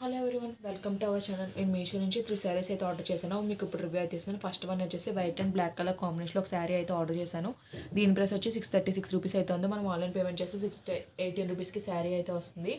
Hello everyone, welcome to our channel. నేను మీషో నుంచి 3 శారీస్ అయితే ఆర్డర్ చేశాను. మీకు ఇప్పుడు రివ్యూ అయితే ఇస్తాను. ఫస్ట్ వన్ వచ్చేసి వైట్ అండ్ బ్లాక్ కలర్ కాంబినేషన్లో ఒక శారీ అయితే ఆర్డర్ చేశాను. దీని ప్రైస్ వచ్చి 636 రూపీస్ అయితే ఉంది. మనం ఆన్లైన్ పేమెంట్ చేస్తే 618 రూపీస్కి శారీ అయితే వస్తుంది.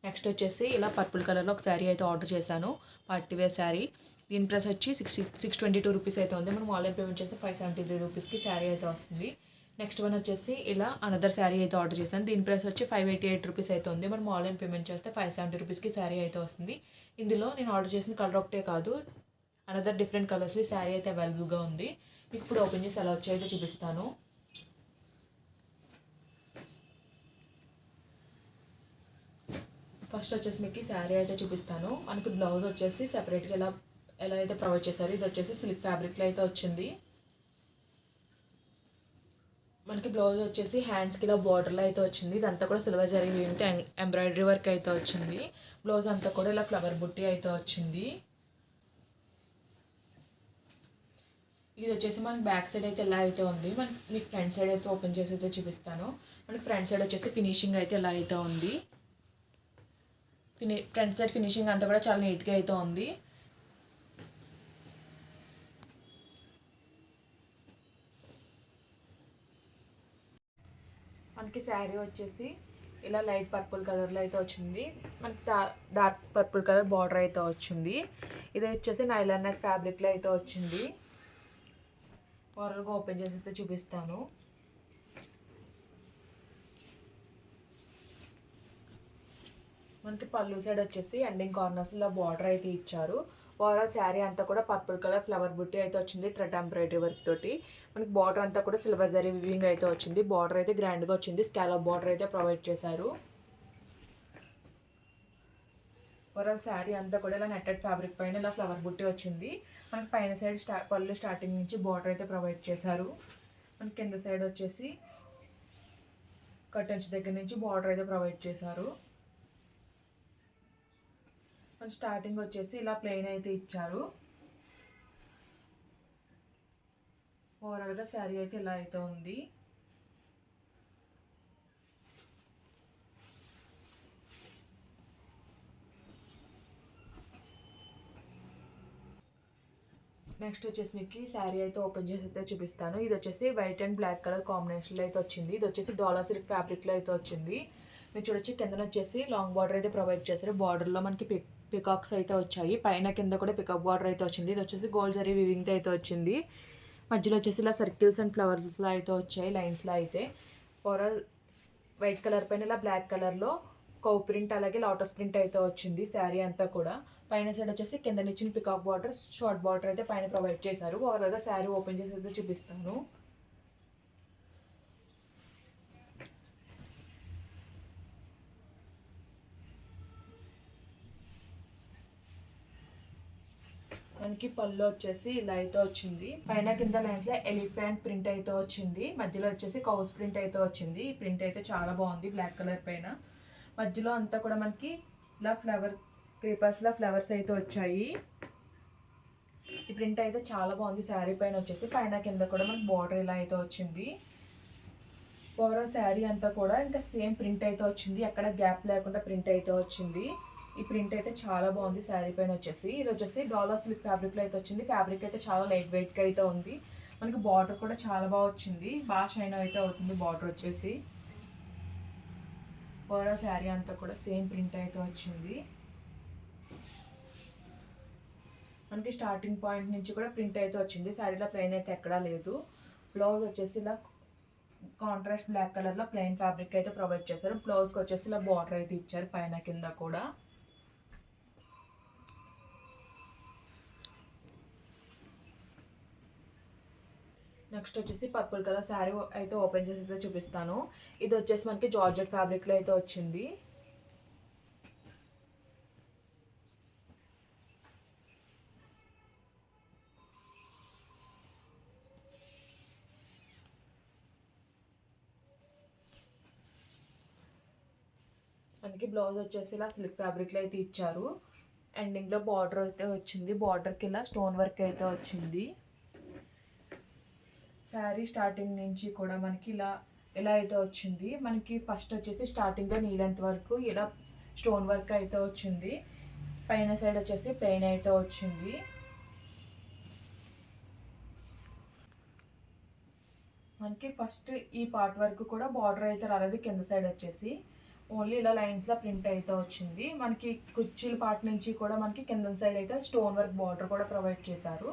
నెక్స్ట్ వచ్చేసి ఇలా పర్పుల్ కలర్లో ఒక శారీ అయితే ఆర్డర్ చేశాను, పార్టీ వేర్ శారీ. దీని ప్రైస్ వచ్చి 622 రూపీస్ అయితే ఉంది. మనం ఆన్లైన్ పేమెంట్ చేస్తే 573 రూపీస్కి శారీ అయితే వస్తుంది. నెక్స్ట్ వన్ వచ్చేసి ఇలా అనదర్ శారీ అయితే ఆర్డర్ చేశాను. దీని ప్రైస్ వచ్చి 588 రూపీస్ అయితే ఉంది. మనం ఆన్లైన్ పేమెంట్ చేస్తే 570 రూపీస్కి శారీ అయితే వస్తుంది. ఇందులో నేను ఆర్డర్ చేసిన కలర్ ఒకటే కాదు, అనదర్ డిఫరెంట్ కలర్స్లో శారీ అయితే అవైలబుల్గా ఉంది. మీకు ఇప్పుడు ఓపెన్ చేసి ఎలా వచ్చాయో చూపిస్తాను. ఫస్ట్ వచ్చేసి మీకు శారీ అయితే చూపిస్తాను. మనకి బ్లౌజ్ వచ్చేసి సెపరేట్గా ఎలా అయితే ప్రొవైడ్ చేశారు. ఇది వచ్చేసి సిల్క్ ఫ్యాబ్రిక్లో అయితే వచ్చింది. మనకి బ్లౌజ్ వచ్చేసి హ్యాండ్స్కి ఇలా బార్డర్లో అయితే వచ్చింది. ఇదంతా కూడా సిల్వర్ జరీ వీవింగ్తో ఎంబ్రాయిడరీ వర్క్ అయితే వచ్చింది. బ్లౌజ్ అంతా కూడా ఇలా ఫ్లవర్ బుట్టి అయితే వచ్చింది. ఇది వచ్చేసి మనకి బ్యాక్ సైడ్ అయితే ఎలా అయితే ఉంది. మీకు ఫ్రంట్ సైడ్ అయితే ఓపెన్ చేసి అయితే చూపిస్తాను. మనకి ఫ్రంట్ సైడ్ వచ్చేసి ఫినిషింగ్ అయితే ఎలా అయితే ఉంది. ఫ్రంట్ సైడ్ ఫినిషింగ్ అంతా కూడా చాలా నీట్గా అయితే ఉంది. మనకి శారీ వచ్చేసి ఇలా లైట్ పర్పుల్ కలర్లో అయితే వచ్చింది. మనకి డార్క్ పర్పుల్ కలర్ బార్డర్ అయితే వచ్చింది. ఇది వచ్చేసి నైలాన్ నెట్ ఫ్యాబ్రిక్లో అయితే వచ్చింది. ఓవరాల్గా ఓపెన్ చేసి అయితే చూపిస్తాను. మనకి పళ్ళు సైడ్ వచ్చేసి ఎండింగ్ కార్నర్స్లో బార్డర్ అయితే ఇచ్చారు. ఓవరాల్ శారీ అంతా కూడా పర్పుల్ కలర్ ఫ్లవర్ బుట్టి అయితే వచ్చింది థ్రెడ్ ఎంబ్రాయిడరీ వర్క్ తోటి. మనకి బార్డర్ అంతా కూడా సిల్వర్ జరీ వివింగ్ అయితే వచ్చింది. బార్డర్ అయితే గ్రాండ్గా వచ్చింది. స్కాలప్ బార్డర్ అయితే ప్రొవైడ్ చేశారు. ఓవరాల్ శారీ అంతా కూడా ఇలా నెట్టెడ్ ఫ్యాబ్రిక్ పైన ఇలా ఫ్లవర్ బుట్టి వచ్చింది. మనకి పైన సైడ్ పళ్ళు స్టార్టింగ్ నుంచి బార్డర్ అయితే ప్రొవైడ్ చేశారు. మనకి కింద సైడ్ వచ్చేసి కర్టన్స్ దగ్గర నుంచి బార్డర్ అయితే ప్రొవైడ్ చేశారు. మన స్టార్టింగ్ వచ్చేసి ఇలా ప్లెయిన్ అయితే ఇచ్చారు. ఓవరాల్గా శారీ అయితే ఇలా అయితే ఉంది. నెక్స్ట్ వచ్చేసి మీకు శారీ అయితే ఓపెన్ చేసి అయితే చూపిస్తాను. ఇది వచ్చేసి వైట్ అండ్ బ్లాక్ కలర్ కాంబినేషన్లో అయితే వచ్చింది. ఇది వచ్చేసి డాలర్ సిల్క్ ఫ్యాబ్రిక్లో అయితే వచ్చింది. మీరు చూడొచ్చు కింద వచ్చేసి లాంగ్ బార్డర్ అయితే ప్రొవైడ్ చేశారు. బార్డర్లో మనకి పికాక్స్ అయితే వచ్చాయి. పైన కింద కూడా పికాక్ బార్డర్ అయితే వచ్చింది. ఇది వచ్చేసి గోల్డ్ జరీ వివింగ్తో అయితే వచ్చింది. మధ్యలో వచ్చేసి ఇలా సర్కిల్స్ అండ్ ఫ్లవర్స్లో అయితే వచ్చాయి, లైన్స్లో అయితే. ఓవరాల్ వైట్ కలర్ పైన ఇలా బ్లాక్ కలర్లో కౌ ప్రింట్ అలాగే లోటస్ ప్రింట్ అయితే వచ్చింది శారీ అంతా కూడా. పైన సైడ్ వచ్చేసి కింద ఇచ్చిన పికాక్ బార్డర్, షార్ట్ బార్డర్ అయితే పైన ప్రొవైడ్ చేశారు. ఓవరాల్గా శారీ ఓపెన్ చేసి అయితే చూపిస్తాను. మనకి పళ్ళు వచ్చేసి ఇలా అయితే వచ్చింది. పైన కింద లైన్స్లో ఎలిఫెంట్ ప్రింట్ అయితే వచ్చింది. మధ్యలో వచ్చేసి కౌస్ ప్రింట్ అయితే వచ్చింది. ఈ ప్రింట్ అయితే చాలా బాగుంది బ్లాక్ కలర్ పైన. మధ్యలో అంతా కూడా మనకి ఇలా క్రీపర్స్లో ఫ్లవర్స్ అయితే వచ్చాయి. ఈ ప్రింట్ అయితే చాలా బాగుంది. శారీ పైన వచ్చేసి పైన కింద కూడా మనకి బార్డర్ ఇలా అయితే వచ్చింది. ఓవరాల్ శారీ అంతా కూడా ఇంకా సేమ్ ప్రింట్ అయితే వచ్చింది. ఎక్కడ గ్యాప్ లేకుండా ప్రింట్ అయితే వచ్చింది. ఈ ప్రింట్ అయితే చాలా బాగుంది శారీ పైన వచ్చేసి. ఇది వచ్చేసి డాలర్ సిల్క్ ఫ్యాబ్రిక్లో అయితే వచ్చింది. ఫ్యాబ్రిక్ అయితే చాలా లైట్ వెయిట్గా అయితే ఉంది. మనకి బార్డర్ కూడా చాలా బాగా వచ్చింది. బాగా షైన్ అయితే అవుతుంది బార్డర్ వచ్చేసి. ఓవరాల్ శారీ అంతా కూడా సేమ్ ప్రింట్ అయితే వచ్చింది. మనకి స్టార్టింగ్ పాయింట్ నుంచి కూడా ప్రింట్ అయితే వచ్చింది. శారీలో ప్లెయిన్ అయితే ఎక్కడా లేదు. బ్లౌజ్ వచ్చేసి ఇలా కాంట్రాస్ట్ బ్లాక్ కలర్లో ప్లెయిన్ ఫ్యాబ్రిక్ అయితే ప్రొవైడ్ చేశారు. బ్లౌజ్కి వచ్చేసి ఇలా బార్డర్ అయితే ఇచ్చారు పైన కింద కూడా. నెక్స్ట్ వచ్చేసి పర్పుల్ కలర్ శారీ అయితే ఓపెన్ చేసి అయితే చూపిస్తాను. ఇది వచ్చేసి మనకి జార్జెట్ ఫ్యాబ్రిక్లో అయితే వచ్చింది. మనకి బ్లౌజ్ వచ్చేసి ఇలా సిల్క్ ఫ్యాబ్రిక్లో అయితే ఇచ్చారు. ఎండింగ్లో బార్డర్ అయితే వచ్చింది. బార్డర్కి ఇలా స్టోన్ వర్క్ అయితే వచ్చింది. శారీ స్టార్టింగ్ నుంచి కూడా మనకి ఇలా అయితే వచ్చింది. మనకి ఫస్ట్ వచ్చేసి స్టార్టింగ్లో నీ లెంత్ వరకు ఇలా స్టోన్ వర్క్ అయితే వచ్చింది. పైన సైడ్ వచ్చేసి ప్లెయిన్ అయితే వచ్చింది. మనకి ఫస్ట్ ఈ పార్ట్ వరకు కూడా బార్డర్ అయితే రాలేదు, కింద సైడ్ వచ్చేసి ఓన్లీ ఇలా లైన్స్లో ప్రింట్ అయితే వచ్చింది. మనకి కుర్చీల పార్ట్ నుంచి కూడా మనకి కింద సైడ్ అయితే స్టోన్ వర్క్ బార్డర్ కూడా ప్రొవైడ్ చేశారు.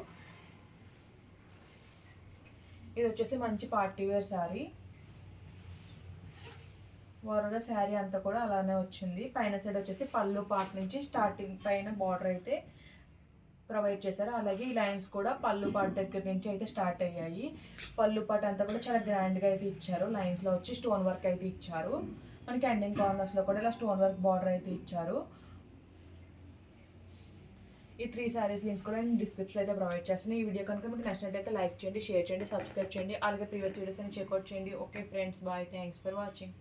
ఇది వచ్చేసి మంచి పార్టీ వేర్ శారీ. ఓవరాల్గా శారీ అంతా కూడా అలానే వచ్చింది. పైన సైడ్ వచ్చేసి పళ్ళు పార్ట్ నుంచి స్టార్టింగ్ పైన బార్డర్ అయితే ప్రొవైడ్ చేశారు. అలాగే ఈ లైన్స్ కూడా పళ్ళు పార్ట్ దగ్గర నుంచి అయితే స్టార్ట్ అయ్యాయి. పళ్ళు పార్ట్ అంతా కూడా చాలా గ్రాండ్గా అయితే ఇచ్చారు. లైన్స్లో వచ్చి స్టోన్ వర్క్ అయితే ఇచ్చారు. మనకి ఎండింగ్ కార్నర్స్లో కూడా ఇలా స్టోన్ వర్క్ బార్డర్ అయితే ఇచ్చారు. ఈ 3 శారీస్ లింక్స్ కూడా నేను డిస్క్రిప్షన్లో అయితే ప్రొవైడ్ చేస్తాను. ఈ వీడియో కనుక మీకు నచ్చినట్టయితే లైక్ చేయండి, షేర్ చేయండి, సబ్స్క్రైబ్ చేయండి. అలాగే ప్రీవియస్ వీడియోస్ అని చెక్అవుట్ చేయండి. Okay friends, bye, thanks for watching.